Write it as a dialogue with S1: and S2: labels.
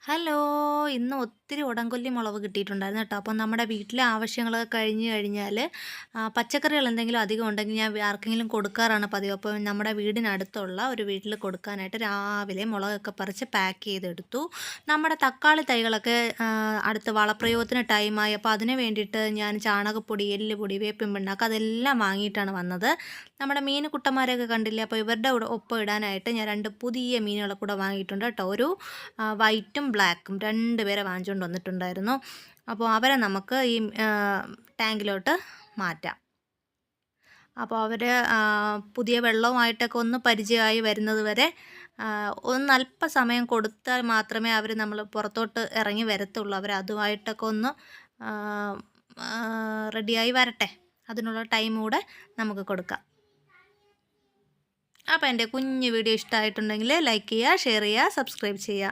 S1: Hello! ഇന്ന് ഒത്തിരി ഉടംകൊല്ലി മുളക് കിട്ടിയിട്ടുണ്ടായിരുന്നു കേട്ടോ. അപ്പം നമ്മുടെ വീട്ടിലെ ആവശ്യങ്ങളൊക്കെ കഴിഞ്ഞ് കഴിഞ്ഞാല് പച്ചക്കറികൾ എന്തെങ്കിലും അധികം ഉണ്ടെങ്കിൽ ഞാൻ ആർക്കെങ്കിലും കൊടുക്കാറാണ് പതിവ്. അപ്പോൾ നമ്മുടെ വീടിനടുത്തുള്ള ഒരു വീട്ടിൽ കൊടുക്കാനായിട്ട് രാവിലെ മുളകൊക്കെ പറിച്ച് പാക്ക് ചെയ്തെടുത്തു. നമ്മുടെ തക്കാളി തൈകളൊക്കെ അടുത്ത് വളപ്രയോഗത്തിന് ടൈമായി. അപ്പോൾ അതിന് വേണ്ടിയിട്ട് ഞാൻ ചാണകപ്പൊടി, എല്ലുപൊടി, വേപ്പിൻ പിണ്ണാക്ക് അതെല്ലാം വാങ്ങിയിട്ടാണ് വന്നത്. നമ്മുടെ മീനുകുട്ടന്മാരെയൊക്കെ കണ്ടില്ലേ? അപ്പോൾ ഇവരുടെ കൂടെ ഒപ്പം ഇടാനായിട്ട് ഞാൻ 2 പുതിയ മീനുകളെ കൂടെ വാങ്ങിയിട്ടുണ്ട് കേട്ടോ. ഒരു വൈറ്റും ബ്ലാക്കും 2 പേരെ വാങ്ങിച്ചുകൊണ്ട് വന്നിട്ടുണ്ടായിരുന്നു. അപ്പോൾ അവരെ നമുക്ക് ഈ ടാങ്കിലോട്ട് മാറ്റാം. അപ്പോൾ അവർ പുതിയ വെള്ളവുമായിട്ടൊക്കെ ഒന്ന് പരിചയമായി വരുന്നത് വരെ ഒന്ന് അല്പസമയം കൊടുത്താൽ മാത്രമേ അവർ നമ്മൾ പുറത്തോട്ട് ഇറങ്ങി വരത്തുള്ളൂ. അവർ അതുമായിട്ടൊക്കെ ഒന്ന് റെഡിയായി വരട്ടെ. അതിനുള്ള ടൈം കൂടെ നമുക്ക് കൊടുക്കാം. അപ്പോൾ എൻ്റെ കുഞ്ഞു വീഡിയോ ഇഷ്ടമായിട്ടുണ്ടെങ്കിൽ ലൈക്ക് ചെയ്യുക, ഷെയർ ചെയ്യുക, സബ്സ്ക്രൈബ് ചെയ്യുക.